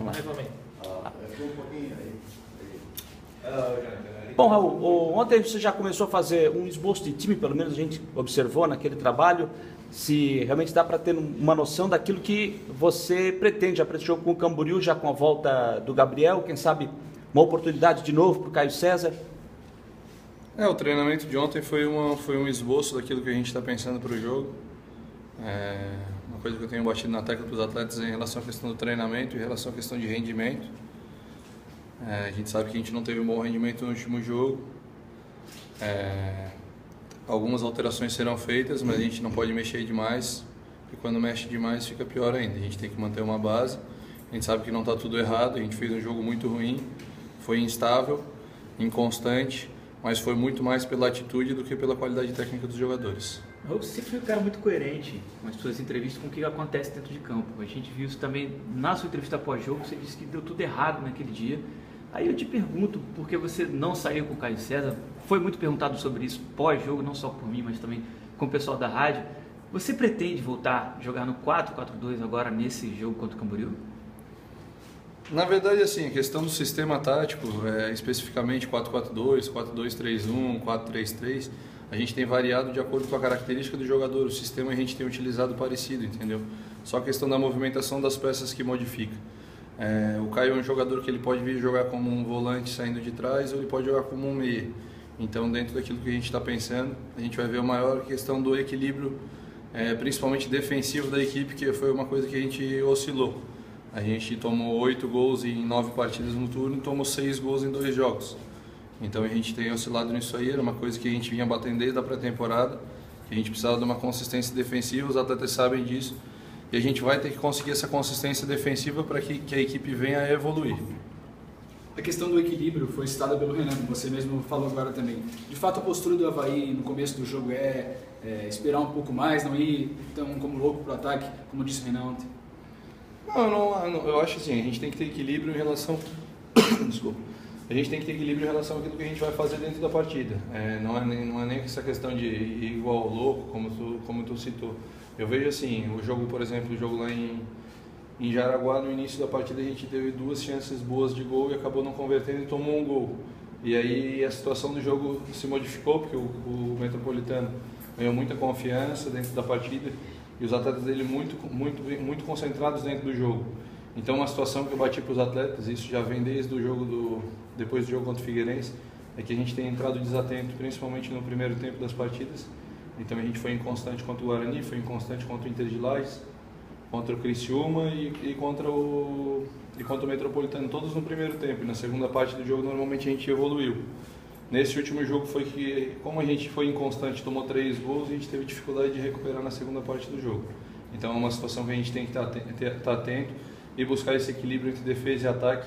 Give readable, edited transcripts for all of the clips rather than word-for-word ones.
Vamos lá. Bom, Raul, ontem você já começou a fazer um esboço de time, pelo menos a gente observou naquele trabalho, se realmente dá para ter uma noção daquilo que você pretende. Já prestou com o Camboriú, já com a volta do Gabriel, quem sabe uma oportunidade de novo para o Caio César? O treinamento de ontem foi um esboço daquilo que a gente está pensando para o jogo. Uma coisa que eu tenho batido na tecla para os atletas em relação à questão do treinamento e em relação à questão de rendimento. A gente sabe que a gente não teve um bom rendimento no último jogo. Algumas alterações serão feitas, mas a gente não pode mexer demais, porque quando mexe demais fica pior ainda. A gente tem que manter uma base. A gente sabe que não está tudo errado, a gente fez um jogo muito ruim, foi instável, inconstante, mas foi muito mais pela atitude do que pela qualidade técnica dos jogadores. Você sempre foi um cara muito coerente com as suas entrevistas, com o que acontece dentro de campo. A gente viu isso também na sua entrevista pós-jogo, você disse que deu tudo errado naquele dia. Aí eu te pergunto, por que você não saiu com o Caio César? Foi muito perguntado sobre isso pós-jogo, não só por mim, mas também com o pessoal da rádio. Você pretende voltar a jogar no 4-4-2 agora nesse jogo contra o Camboriú? Na verdade, assim, a questão do sistema tático, especificamente 4-4-2, 4-2-3-1, 4-3-3, a gente tem variado de acordo com a característica do jogador. O sistema a gente tem utilizado parecido, entendeu? Só a questão da movimentação das peças que modifica. O Caio é um jogador que ele pode vir jogar como um volante saindo de trás ou ele pode jogar como um meia. Então, dentro daquilo que a gente está pensando, a gente vai ver a maior questão do equilíbrio, principalmente defensivo da equipe, que foi uma coisa que a gente oscilou. A gente tomou 8 gols em 9 partidas no turno e tomou 6 gols em 2 jogos. Então a gente tem oscilado nisso aí, era uma coisa que a gente vinha batendo desde a pré-temporada, que a gente precisava de uma consistência defensiva, os atletas sabem disso, e a gente vai ter que conseguir essa consistência defensiva para que a equipe venha a evoluir. A questão do equilíbrio foi citada pelo Renan, você mesmo falou agora também. De fato, a postura do Avaí no começo do jogo é esperar um pouco mais, não ir tão como louco para o ataque, como disse o Renan ontem? Eu acho assim, a gente tem que ter equilíbrio em relação... Desculpa. A gente tem que ter equilíbrio em relação àquilo que a gente vai fazer dentro da partida. Não é nem essa questão de ir igual ao louco, como tu citou. Eu vejo assim, o jogo, por exemplo, o jogo lá em Jaraguá, no início da partida a gente teve 2 chances boas de gol e acabou não convertendo e tomou um gol. E aí a situação do jogo se modificou, porque o Metropolitano ganhou muita confiança dentro da partida e os atletas dele muito concentrados dentro do jogo. Então, uma situação que eu bati para os atletas, isso já vem desde o jogo depois do jogo contra o Figueirense, é que a gente tem entrado desatento, principalmente no primeiro tempo das partidas. Então, a gente foi inconstante contra o Guarani, foi inconstante contra o Inter de Lages, contra o Criciúma e contra o Metropolitano, todos no primeiro tempo. E na segunda parte do jogo, normalmente a gente evoluiu. Nesse último jogo foi que, como a gente foi inconstante, tomou 3 gols, a gente teve dificuldade de recuperar na segunda parte do jogo. Então é uma situação que a gente tem que estar atento e buscar esse equilíbrio entre defesa e ataque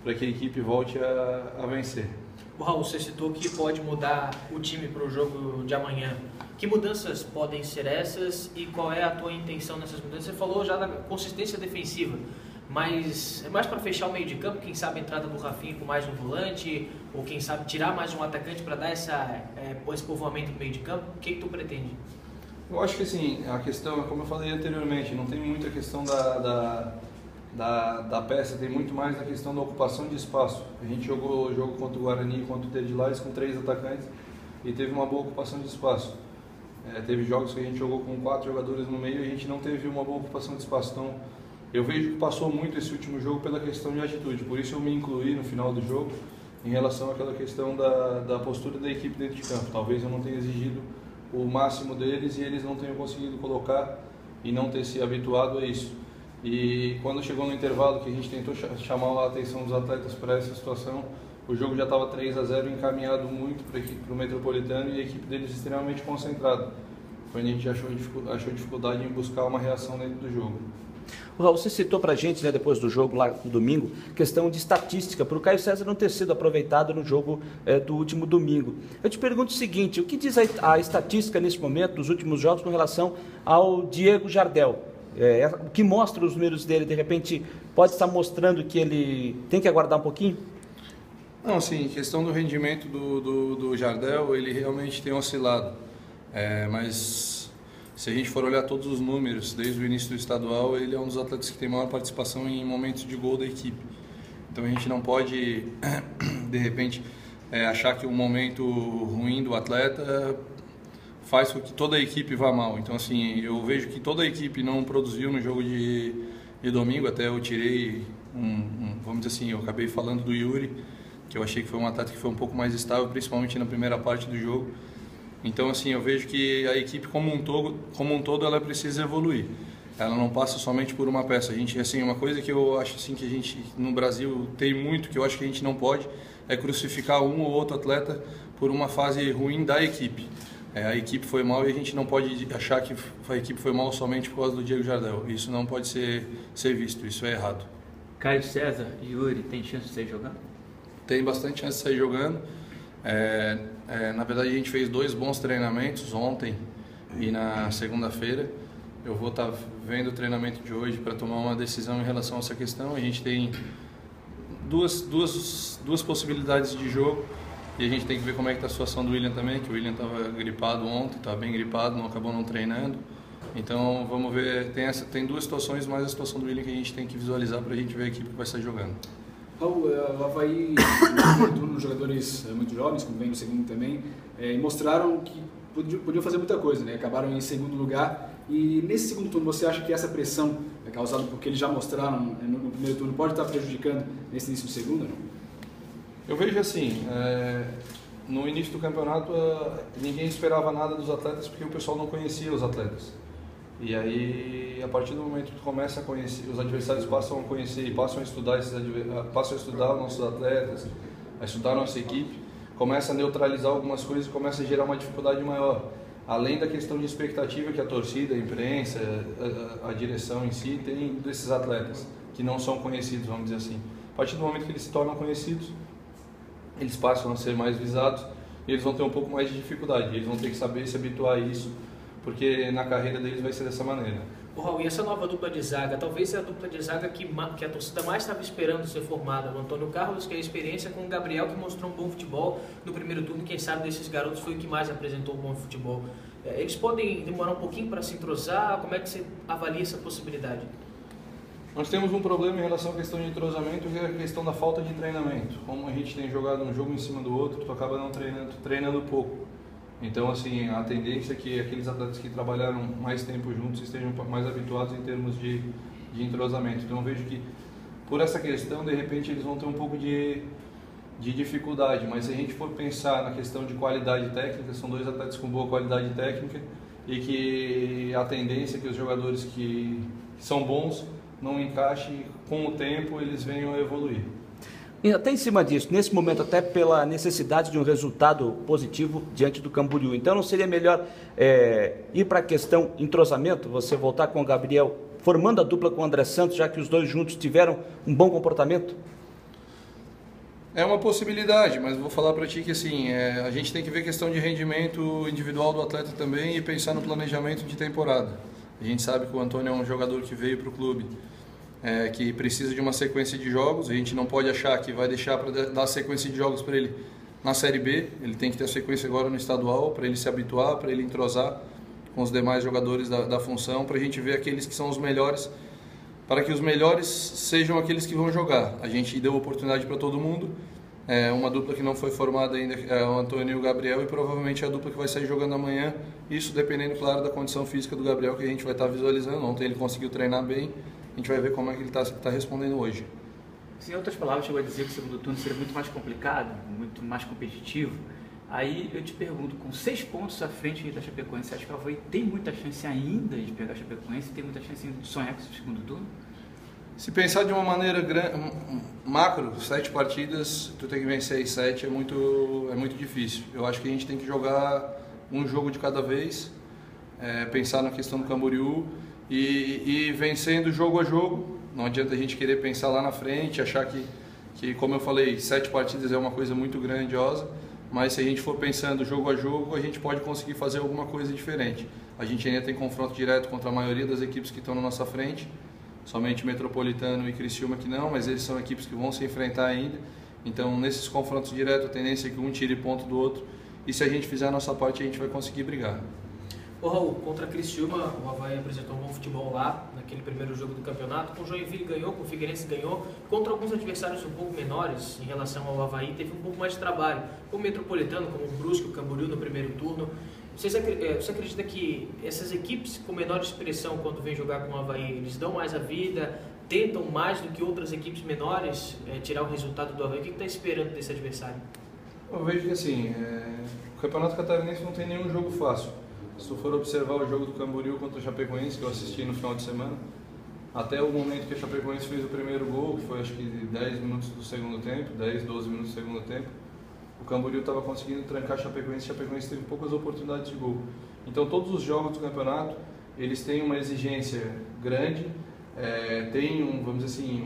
para que a equipe volte a vencer. O Raul, você citou que pode mudar o time para o jogo de amanhã. Que mudanças podem ser essas e qual é a tua intenção nessas mudanças? Você falou já da consistência defensiva, mas é mais para fechar o meio de campo, quem sabe a entrada do Rafinha com mais um volante, ou quem sabe tirar mais um atacante para dar esse povoamento no meio de campo? O que tu pretende? Eu acho que assim, a questão, como eu falei anteriormente, não tem muita questão da peça, tem muito mais da questão da ocupação de espaço. A gente jogou o jogo contra o Guarani e contra o Inter de Lages com 3 atacantes e teve uma boa ocupação de espaço. Teve jogos que a gente jogou com 4 jogadores no meio e a gente não teve uma boa ocupação de espaço. Então, eu vejo que passou muito esse último jogo pela questão de atitude, por isso eu me incluí no final do jogo em relação àquela questão da postura da equipe dentro de campo. Talvez eu não tenha exigido o máximo deles e eles não tenham conseguido colocar e não ter se habituado a isso. E quando chegou no intervalo, que a gente tentou chamar a atenção dos atletas para essa situação, o jogo já estava 3-0, encaminhado muito para o Metropolitano e a equipe deles extremamente concentrada. Foi onde a gente achou dificuldade em buscar uma reação dentro do jogo. Raul, você citou para a gente, depois do jogo lá no domingo, questão de estatística, para o Caio César não ter sido aproveitado no jogo do último domingo. Eu te pergunto o seguinte, o que diz a estatística nesse momento, dos últimos jogos, com relação ao Diego Jardel? O que mostra os números dele, de repente, pode estar mostrando que ele tem que aguardar um pouquinho? Não, sim, questão do rendimento do Jardel, ele realmente tem oscilado, mas se a gente for olhar todos os números, desde o início do estadual, ele é um dos atletas que tem maior participação em momentos de gol da equipe. Então a gente não pode, de repente, achar que o momento ruim do atleta faz com que toda a equipe vá mal. Então, assim, eu vejo que toda a equipe não produziu no jogo de domingo. Até eu tirei, vamos dizer assim, eu acabei falando do Yuri, que eu achei que foi um atleta que foi um pouco mais estável, principalmente na primeira parte do jogo. Então, assim, eu vejo que a equipe como um todo ela precisa evoluir. Ela não passa somente por uma peça. A gente, assim, uma coisa que eu acho assim que a gente no Brasil tem muito, que eu acho que a gente não pode, é crucificar um ou outro atleta por uma fase ruim da equipe. A equipe foi mal e a gente não pode achar que a equipe foi mal somente por causa do Diego Jardel. Isso não pode ser visto, isso é errado. Caio César e Yuri, tem chance de sair jogando? Tem bastante chance de sair jogando. Na verdade, a gente fez 2 bons treinamentos ontem e na segunda-feira. Eu vou estar vendo o treinamento de hoje para tomar uma decisão em relação a essa questão. A gente tem duas possibilidades de jogo e a gente tem que ver como é que está a situação do William também, que o William estava gripado ontem, estava bem gripado, acabou não treinando. Então vamos ver, tem 2 situações, mais a situação do William que a gente tem que visualizar para a gente ver a equipe que vai estar jogando. Raul, o Avaí, no primeiro turno, jogadores muito jovens, como vem no segundo também, mostraram que podiam fazer muita coisa, né? Acabaram em segundo lugar. E nesse segundo turno, você acha que essa pressão causada porque eles já mostraram no primeiro turno pode estar prejudicando nesse início do segundo? Não? Eu vejo assim, no início do campeonato ninguém esperava nada dos atletas porque o pessoal não conhecia os atletas. E aí, a partir do momento que tu começa a conhecer, os adversários passam a conhecer e passam a estudar os nossos atletas, a estudar a nossa equipe, começa a neutralizar algumas coisas e começa a gerar uma dificuldade maior. Além da questão de expectativa que a torcida, a imprensa, a direção em si tem desses atletas, que não são conhecidos, vamos dizer assim. A partir do momento que eles se tornam conhecidos, eles passam a ser mais visados e eles vão ter um pouco mais de dificuldade. Eles vão ter que saber se habituar a isso, porque na carreira deles vai ser dessa maneira. Raul, e essa nova dupla de zaga, talvez é a dupla de zaga que a torcida mais estava esperando ser formada. O Antônio Carlos, que é a experiência, com o Gabriel, que mostrou um bom futebol no primeiro turno. Quem sabe desses garotos foi o que mais apresentou um bom futebol. Eles podem demorar um pouquinho para se entrosar? Como é que você avalia essa possibilidade? Nós temos um problema em relação à questão de entrosamento, que é a questão da falta de treinamento. Como a gente tem jogado um jogo em cima do outro, tu acaba não treinando pouco. Então, assim, a tendência é que aqueles atletas que trabalharam mais tempo juntos estejam mais habituados em termos de entrosamento. Então, eu vejo que, por essa questão, de repente, eles vão ter um pouco de dificuldade. Mas se a gente for pensar na questão de qualidade técnica, são 2 atletas com boa qualidade técnica e que a tendência é que os jogadores que são bons não encaixem, com o tempo eles venham a evoluir. E até em cima disso, nesse momento, até pela necessidade de um resultado positivo diante do Camboriú. Então, não seria melhor ir para a questão entrosamento, você voltar com o Gabriel, formando a dupla com o André Santos, já que os 2 juntos tiveram um bom comportamento? É uma possibilidade, mas vou falar para ti que assim, a gente tem que ver a questão de rendimento individual do atleta também e pensar no planejamento de temporada. A gente sabe que o Antônio é um jogador que veio para o clube, que precisa de uma sequência de jogos. A gente não pode achar que vai deixar para dar sequência de jogos para ele na Série B. Ele tem que ter a sequência agora no estadual, para ele se habituar, para ele entrosar com os demais jogadores da função, para a gente ver aqueles que são os melhores, para que os melhores sejam aqueles que vão jogar. A gente deu oportunidade para todo mundo. Uma dupla que não foi formada ainda é o Antônio e o Gabriel, e provavelmente é a dupla que vai sair jogando amanhã. Isso dependendo, claro, da condição física do Gabriel, que a gente vai estar visualizando. Ontem ele conseguiu treinar bem. A gente vai ver como é que ele está respondendo hoje. Em outras palavras, chegou a dizer que o segundo turno seria muito mais complicado, muito mais competitivo. Aí eu te pergunto, com 6 pontos à frente da Chapecoense, você acha que o Avaí tem muita chance ainda de pegar a Chapecoense? Tem muita chance de sonhar com esse segundo turno? Se pensar de uma maneira macro, 7 partidas, tu tem que vencer as 7, é muito difícil. Eu acho que a gente tem que jogar um jogo de cada vez, pensar na questão do Camboriú, e vencendo jogo a jogo. Não adianta a gente querer pensar lá na frente, achar que como eu falei, 7 partidas é uma coisa muito grandiosa, mas se a gente for pensando jogo a jogo, a gente pode conseguir fazer alguma coisa diferente. A gente ainda tem confronto direto contra a maioria das equipes que estão na nossa frente, somente Metropolitano e Criciúma que não, mas eles são equipes que vão se enfrentar ainda. Então, nesses confrontos diretos, a tendência é que um tire ponto do outro, e se a gente fizer a nossa parte, a gente vai conseguir brigar. Ô Raul, contra a Criciúma, o Avaí apresentou um bom futebol lá, naquele primeiro jogo do campeonato. Com o Joinville ganhou, com o Figueirense ganhou. Contra alguns adversários um pouco menores em relação ao Avaí, teve um pouco mais de trabalho. Como o Metropolitano, como o Brusque, o Camboriú no primeiro turno. Você acredita que essas equipes com menor expressão, quando vêm jogar com o Avaí, eles dão mais a vida, tentam mais do que outras equipes menores tirar o resultado do Avaí? O que está esperando desse adversário? Eu vejo que assim, o Campeonato Catarinense não tem nenhum jogo fácil. Se tu for observar o jogo do Camboriú contra o Chapecoense, que eu assisti no final de semana, até o momento que a Chapecoense fez o primeiro gol, que foi acho que 10 minutos do segundo tempo, 10, 12 minutos do segundo tempo, o Camboriú estava conseguindo trancar a Chapecoense teve poucas oportunidades de gol. Então todos os jogos do campeonato, eles têm uma exigência grande, tem vamos dizer assim,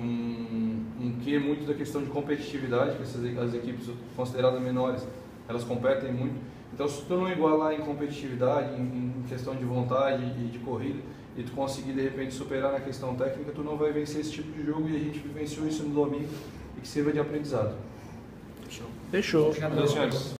um quê muito da questão de competitividade, que as equipes consideradas menores, elas competem muito. Então, se tu não igualar em competitividade, em questão de vontade e de corrida, e tu conseguir de repente superar na questão técnica, tu não vai vencer esse tipo de jogo, e a gente vivenciou isso no domingo, e que sirva de aprendizado. Fechou. Obrigado, senhores.